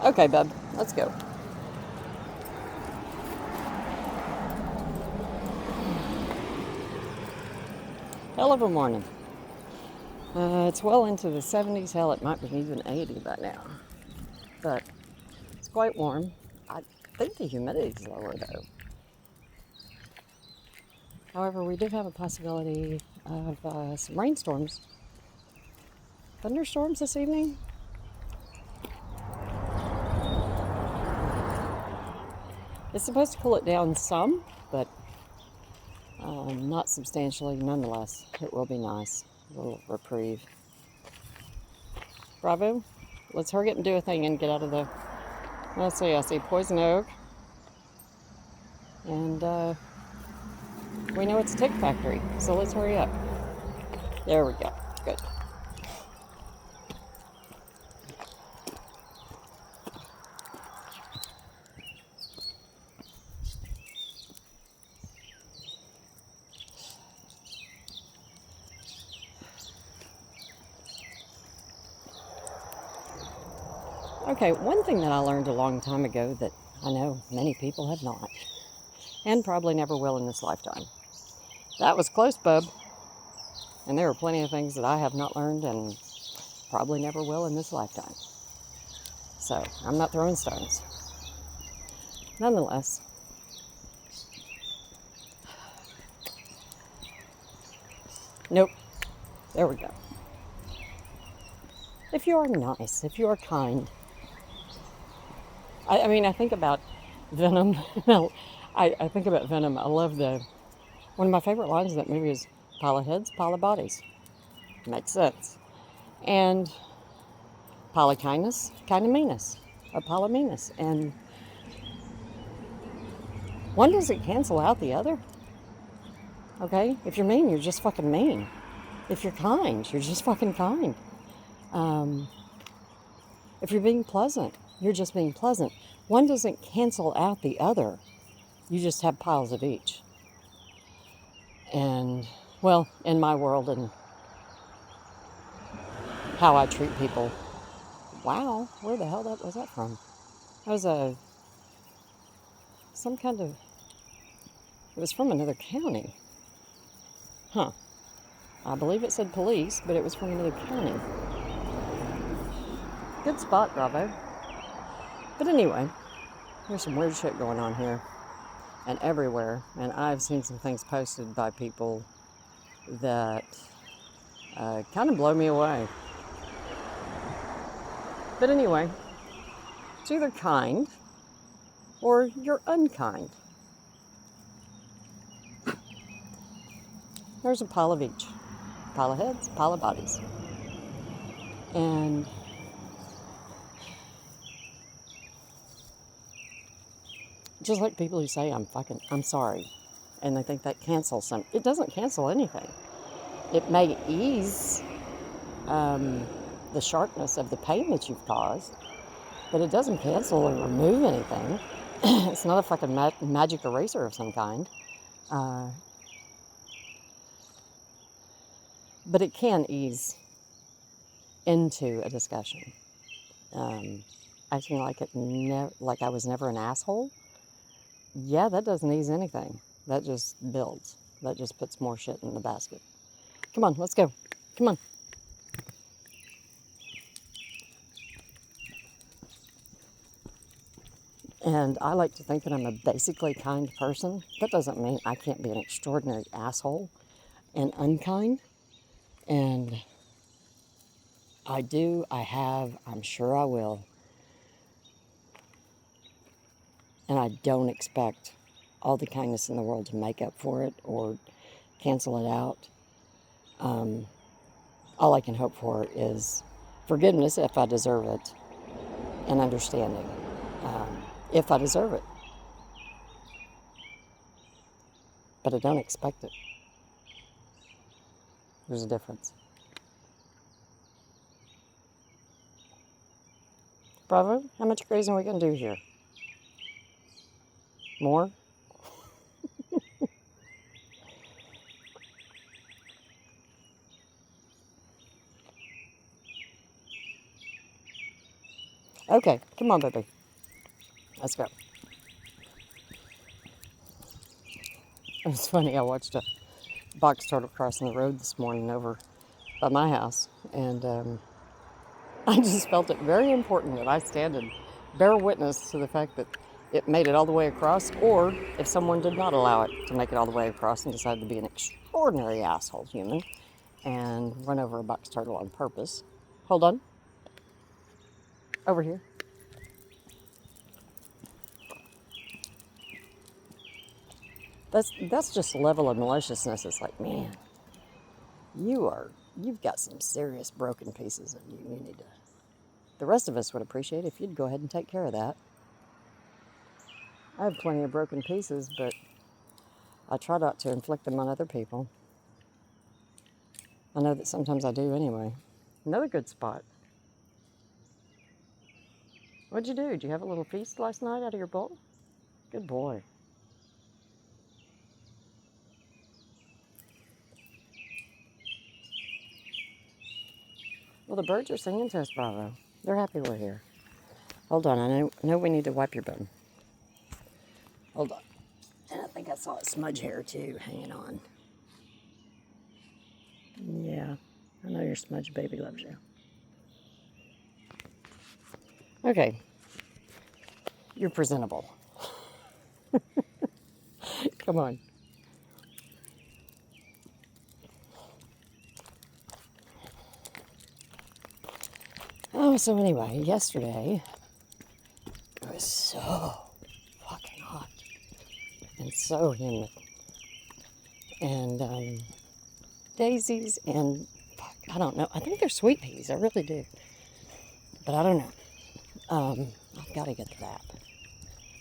Okay, bub, let's go. Hell of a morning. It's well into the 70s. Hell, it might be even 80 by now. But it's quite warm. I think the humidity's lower though. However, we do have a possibility of some rainstorms, thunderstorms this evening. It's supposed to cool it down some, but not substantially. Nonetheless, it will be nice. A little reprieve. Bravo. Let's hurry up and do a thing and get out of the. Let's see. I see poison oak, and we know it's a tick factory. So let's hurry up. There we go. Good. Okay, one thing that I learned a long time ago that I know many people have not, and probably never will in this lifetime. That was close, bub. And there are plenty of things that I have not learned and probably never will in this lifetime. So I'm not throwing stones. Nonetheless, nope. There we go. If you are nice, if you are kind, I mean, I think about Venom. I think about Venom. I love one of my favorite lines in that movie is pile of heads, pile of bodies. Makes sense. And pile of kindness, kind of meanness. A pile of meanness. And one doesn't cancel out the other. Okay? If you're mean, you're just fucking mean. If you're kind, you're just fucking kind. Um, if you're being pleasant, you're just being pleasant. One doesn't cancel out the other. You just have piles of each. And, well, in my world and how I treat people. Wow, where the hell was that from? That was some kind of, it was from another county. Huh. I believe it said police, but it was from another county. Good spot, Bravo. But anyway, there's some weird shit going on here and everywhere. And I've seen some things posted by people that kind of blow me away. But anyway, it's either kind or you're unkind. There's a pile of each. Pile of heads, pile of bodies. And just like people who say I'm sorry, and they think that cancels some. It doesn't cancel anything. It may ease the sharpness of the pain that you've caused, but it doesn't cancel or remove anything. It's not a fucking magic eraser of some kind. But it can ease into a discussion. Acting like like I was never an asshole. Yeah, that doesn't ease anything. That just builds. That just puts more shit in the basket. Come on, let's go. Come on. And I like to think that I'm a basically kind person. That doesn't mean I can't be an extraordinary asshole and unkind. And I do, I have, I'm sure I will. And I don't expect all the kindness in the world to make up for it or cancel it out. All I can hope for is forgiveness if I deserve it, and understanding if I deserve it. But I don't expect it. There's a difference. Bravo, how much grazing are we going to do here? More? Okay, come on, baby. Let's go. It was funny. I watched a box turtle crossing the road this morning over by my house, and I just felt it very important that I stand and bear witness to the fact that it made it all the way across, or if someone did not allow it to make it all the way across and decided to be an extraordinary asshole human and run over a box turtle on purpose. Hold on. Over here. That's just a level of maliciousness. It's like, man, you've got some serious broken pieces in you. You need to. The rest of us would appreciate if you'd go ahead and take care of that. I have plenty of broken pieces, but I try not to inflict them on other people. I know that sometimes I do anyway. Another good spot. What'd you do? Did you have a little feast last night out of your bowl? Good boy. Well, the birds are singing to us, Bravo. They're happy we're here. Hold on, I know we need to wipe your bum. Hold on. And I think I saw a smudge hair too, hanging on. Yeah, I know your smudge baby loves you. Okay, you're presentable. Come on. Oh, so anyway, yesterday it was so fucking hot and so humid. And daisies and, fuck, I don't know. I think they're sweet peas. I really do. But I don't know. I've got to get to that.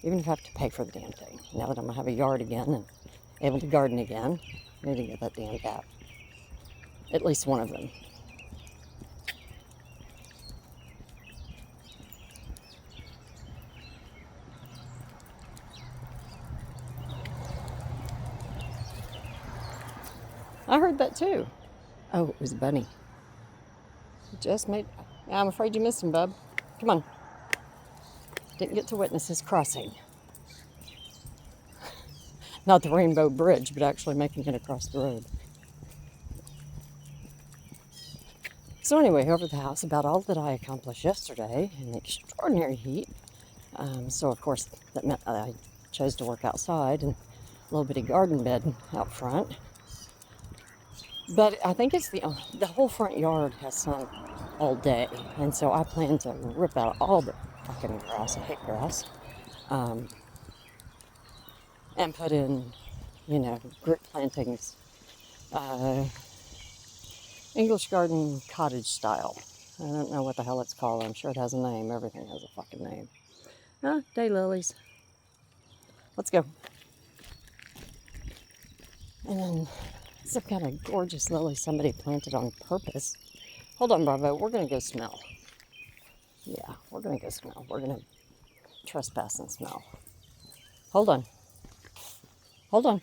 Even if I have to pay for the damn thing. Now that I'm going to have a yard again and able to garden again, I need to get that damn gap. At least one of them. I heard that too. Oh, it was a bunny. Just made. I'm afraid you missed him, bub. Come on. Didn't get to witness his crossing. Not the Rainbow Bridge, but actually making it across the road. So anyway, over the house, about all that I accomplished yesterday in the extraordinary heat. So of course that meant I chose to work outside and a little bitty garden bed out front. But I think it's the whole front yard has sun all day, and so I plan to rip out all the fucking grass. I hate grass, and put in, group plantings, English garden cottage style. I don't know what the hell it's called. I'm sure it has a name. Everything has a fucking name. Daylilies. Let's go. And then some kind of gorgeous lily somebody planted on purpose. Hold on, Bravo. We're going to go smell. Yeah, we're going to go smell. We're going to trespass and smell. Hold on. Hold on.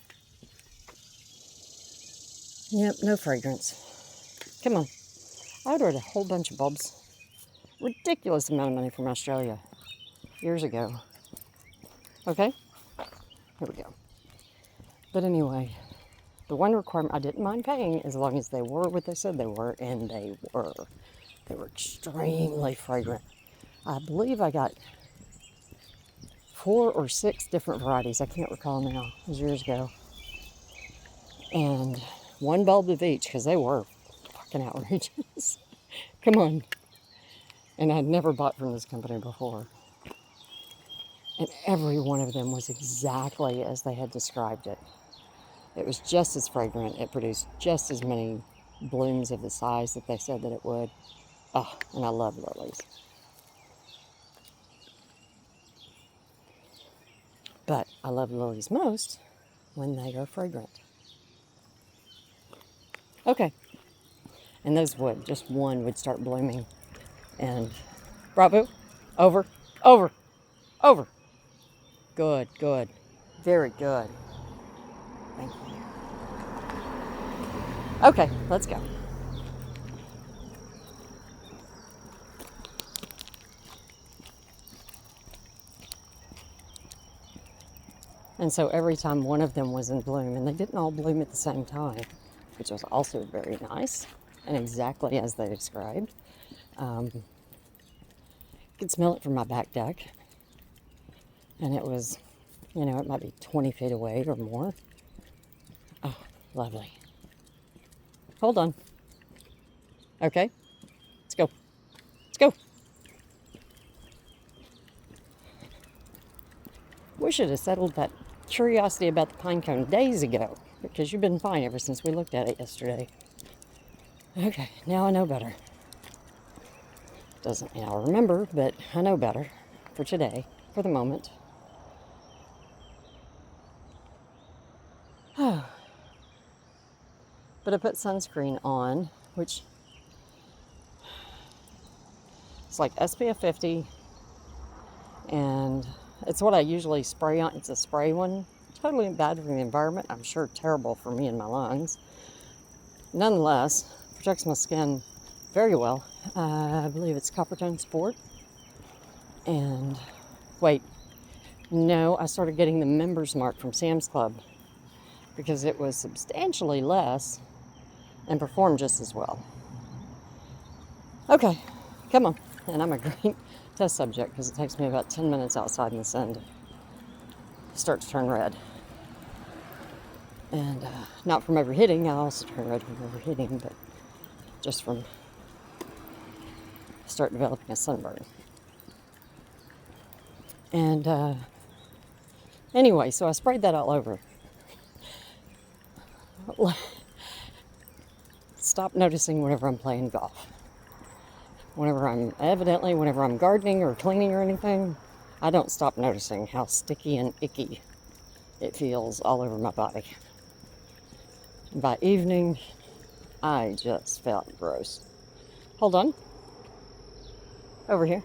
Yep, no fragrance. Come on. I ordered a whole bunch of bulbs. Ridiculous amount of money from Australia. Years ago. Okay? Here we go. But anyway, the one requirement I didn't mind paying as long as they were what they said they were, and they were. They were extremely fragrant. I believe I got 4 or 6 different varieties. I can't recall now. It was years ago. And one bulb of each, because they were fucking outrageous. Come on. And I'd never bought from this company before. And every one of them was exactly as they had described it. It was just as fragrant. It produced just as many blooms of the size that they said that it would. Oh, and I love lilies. But I love lilies most when they are fragrant. Okay. And those would, just one would start blooming. And Bravo, over, over, over. Good, good. Very good. Thank you. Okay, let's go. And so every time one of them was in bloom, and they didn't all bloom at the same time, which was also very nice and exactly as they described. Could smell it from my back deck, and it was, it might be 20 feet away or more. Oh, lovely. Hold on. Okay, let's go. Let's go. We should have settled that curiosity about the pine cone days ago, because you've been fine ever since we looked at it yesterday. Okay, now I know better. Doesn't mean I'll remember, but I know better for today, for the moment. But I put sunscreen on, which is like SPF 50, and it's what I usually spray on. It's a spray one. Totally bad for the environment. I'm sure terrible for me and my lungs. Nonetheless, protects my skin very well. I believe it's Coppertone Sport. And wait, no, I started getting the members mark from Sam's Club because it was substantially less and performed just as well. Okay, come on. And I'm a great test subject because it takes me about 10 minutes outside in the sun to start to turn red. And not from overheating, I also turn red from overheating, but just from start developing a sunburn. And anyway, so I sprayed that all over. Stop noticing whenever I'm playing golf. Whenever I'm gardening or cleaning or anything, I don't stop noticing how sticky and icky it feels all over my body. By evening, I just felt gross. Hold on. Over here.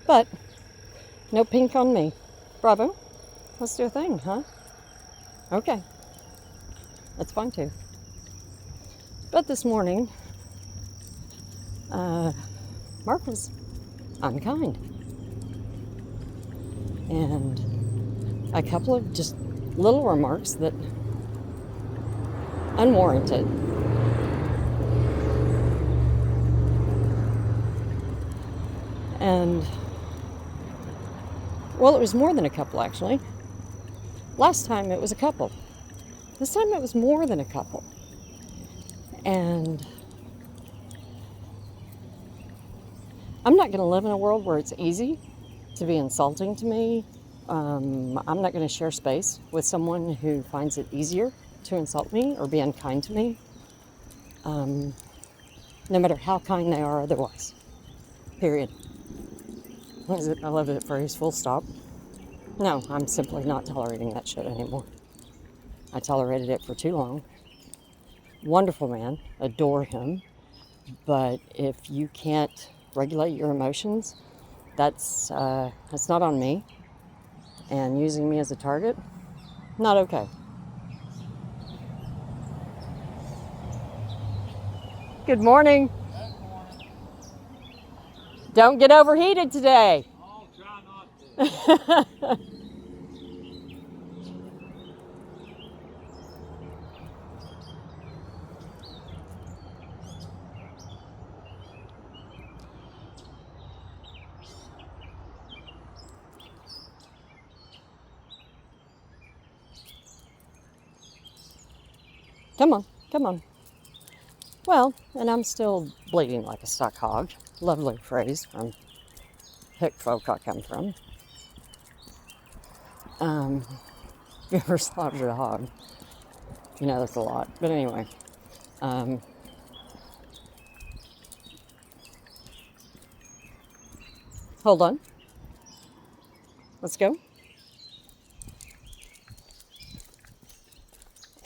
But no pink on me. Bravo. Let's do a thing, huh? Okay. That's fine too. But this morning, Mark was unkind. And a couple of just little remarks that unwarranted. And well, it was more than a couple actually. Last time it was a couple. This time it was more than a couple. And I'm not going to live in a world where it's easy to be insulting to me. I'm not going to share space with someone who finds it easier to insult me or be unkind to me, no matter how kind they are otherwise. Period. What is it? I love that phrase, full stop. No, I'm simply not tolerating that shit anymore. I tolerated it for too long. Wonderful man, adore him, but if you can't regulate your emotions, that's not on me. And using me as a target, not okay. Good morning. Don't get overheated today. I'll try not to. Come on, come on. Well, and I'm still bleeding like a stuck hog. Lovely phrase from hick folk I come from. If you ever slaughtered a hog, you know that's a lot. But anyway, hold on. Let's go.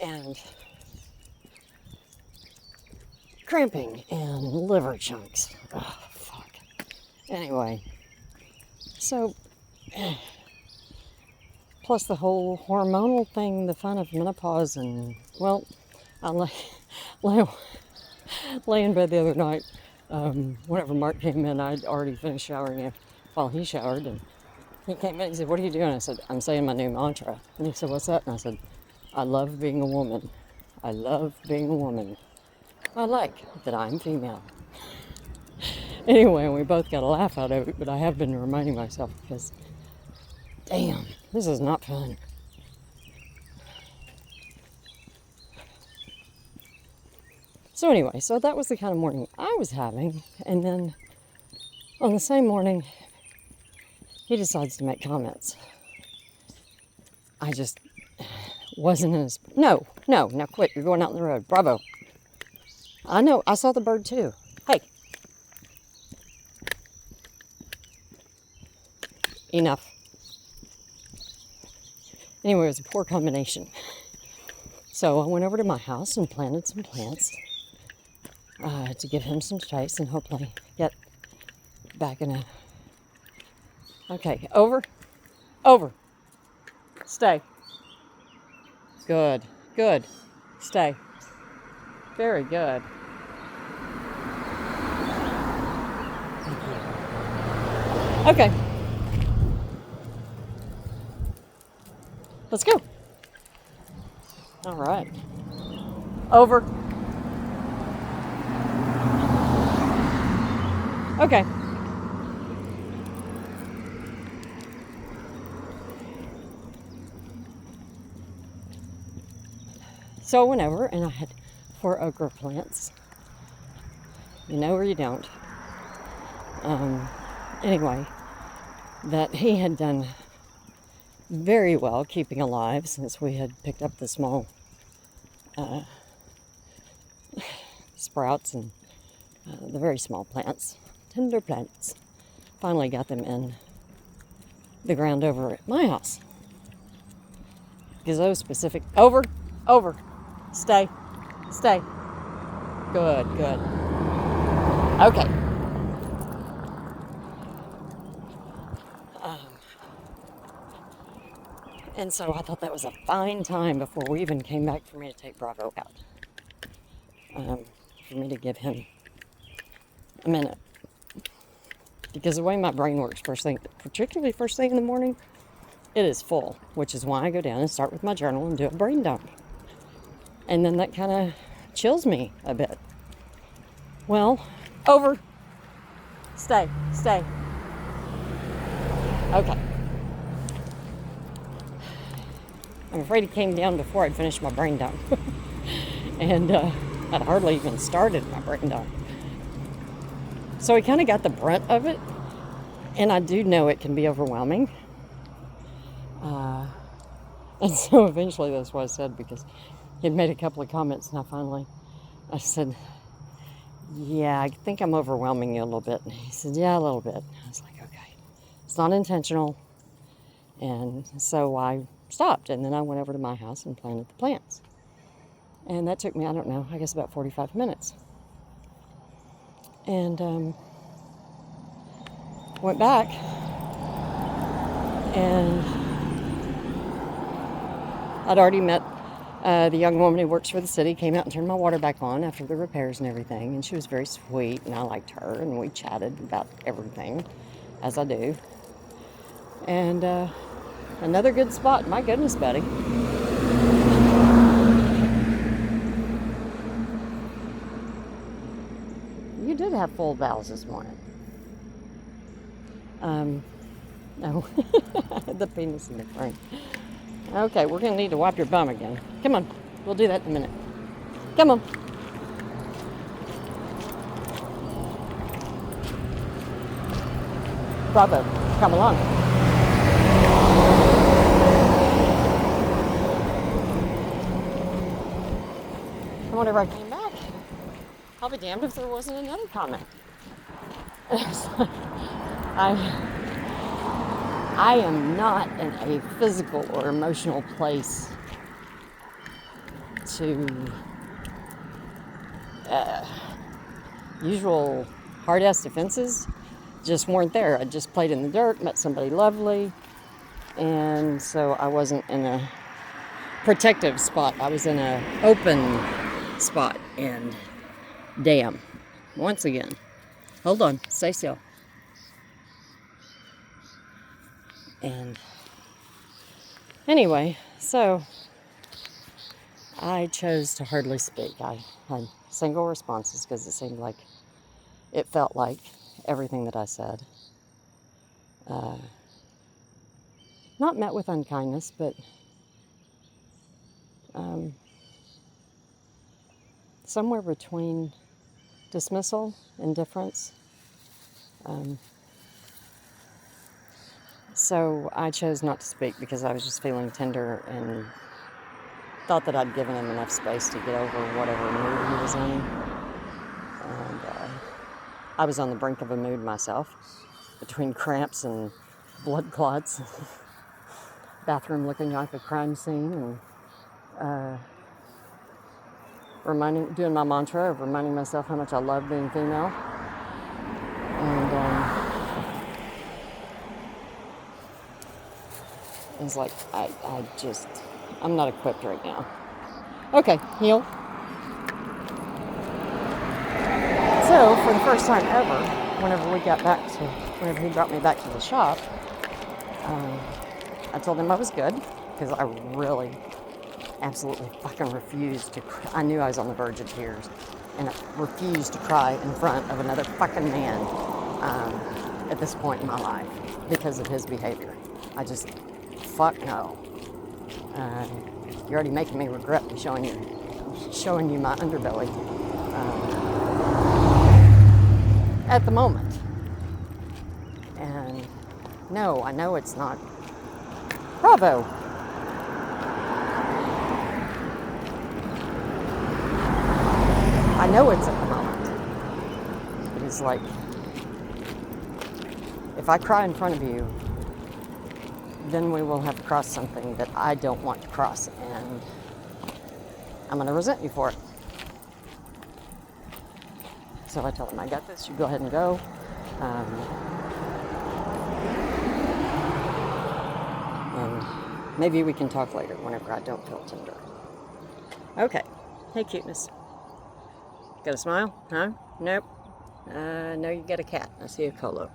And cramping and liver chunks. Oh, fuck. Anyway, so plus the whole hormonal thing, the fun of menopause, and well, I lay in bed the other night. Whenever Mark came in, I'd already finished showering him, while he showered, and he came in. He said, "What are you doing?" I said, "I'm saying my new mantra." And he said, "What's that?" And I said, "I love being a woman. I love being a woman. I like that I'm female." Anyway, we both got a laugh out of it, but I have been reminding myself because, damn, this is not fun. So anyway, so that was the kind of morning I was having. And then on the same morning, he decides to make comments. I just wasn't in his... No, now quit. You're going out on the road. Bravo. I know. I saw the bird too. Hey. Enough. Anyway, it was a poor combination. So I went over to my house and planted some plants to give him some space and hopefully get back in a... Okay, over. Stay. Good. Stay. Very good. Okay. Let's go. All right. Over. Okay. So I went over and I had 4 okra plants. You know or you don't. Anyway, that he had done very well keeping alive since we had picked up the small sprouts and the very small plants, tender plants. Finally got them in the ground over at my house. Because those specific... Over. Stay. Good. Okay. And so I thought that was a fine time before we even came back for me to take Bravo out. For me to give him a minute. Because the way my brain works particularly first thing in the morning, it is full, which is why I go down and start with my journal and do a brain dump. And then that kind of chills me a bit. Well, over. Stay. Okay. I'm afraid he came down before I'd finished my brain dump. And I'd hardly even started my brain dump. So he kind of got the brunt of it. And I do know it can be overwhelming. And so eventually that's what I said, because he had made a couple of comments and I said, "Yeah, I think I'm overwhelming you a little bit." And he said, "Yeah, a little bit." I was like, okay. It's not intentional. And so I stopped, and then I went over to my house and planted the plants. And that took me, I don't know, I guess about 45 minutes. And went back, and I'd already met the young woman who works for the city, came out and turned my water back on after the repairs and everything. And she was very sweet, and I liked her, and we chatted about everything, as I do. And another good spot. My goodness, buddy. You did have full bowels this morning. No. The penis in the frame. Okay, we're going to need to wipe your bum again. Come on. We'll do that in a minute. Come on. Bravo. Come along. And whenever I came back, I'll be damned if there wasn't another comment. I am not in a physical or emotional place to usual hard-ass defenses just weren't there. I just played in the dirt, met somebody lovely, and so I wasn't in a protective spot. I was in an open spot, and damn, once again, hold on, stay still. And anyway, so I chose to hardly speak. I had single responses because it felt like everything that I said, not met with unkindness, but somewhere between dismissal, indifference. So I chose not to speak because I was just feeling tender and thought that I'd given him enough space to get over whatever mood he was in. And I was on the brink of a mood myself, between cramps and blood clots, bathroom looking like a crime scene, and doing my mantra of reminding myself how much I love being female. And it's like, I'm not equipped right now. Okay, Neil. So, for the first time ever, whenever he brought me back to the shop, I told him I was good, because I really, absolutely fucking refused to I knew I was on the verge of tears, and I refused to cry in front of another fucking man at this point in my life, because of his behavior. I just, fuck no. You're already making me regret showing you my underbelly at the moment. And no, I know it's not. Bravo. I know it's at the moment. It is like, if I cry in front of you, then we will have crossed something that I don't want to cross, and I'm going to resent you for it. So I tell him, I got this, you go ahead and go. And maybe we can talk later whenever I don't feel tender. Okay. Hey, cuteness. Got a smile? Huh? Nope. No, you got a cat. I see a colo.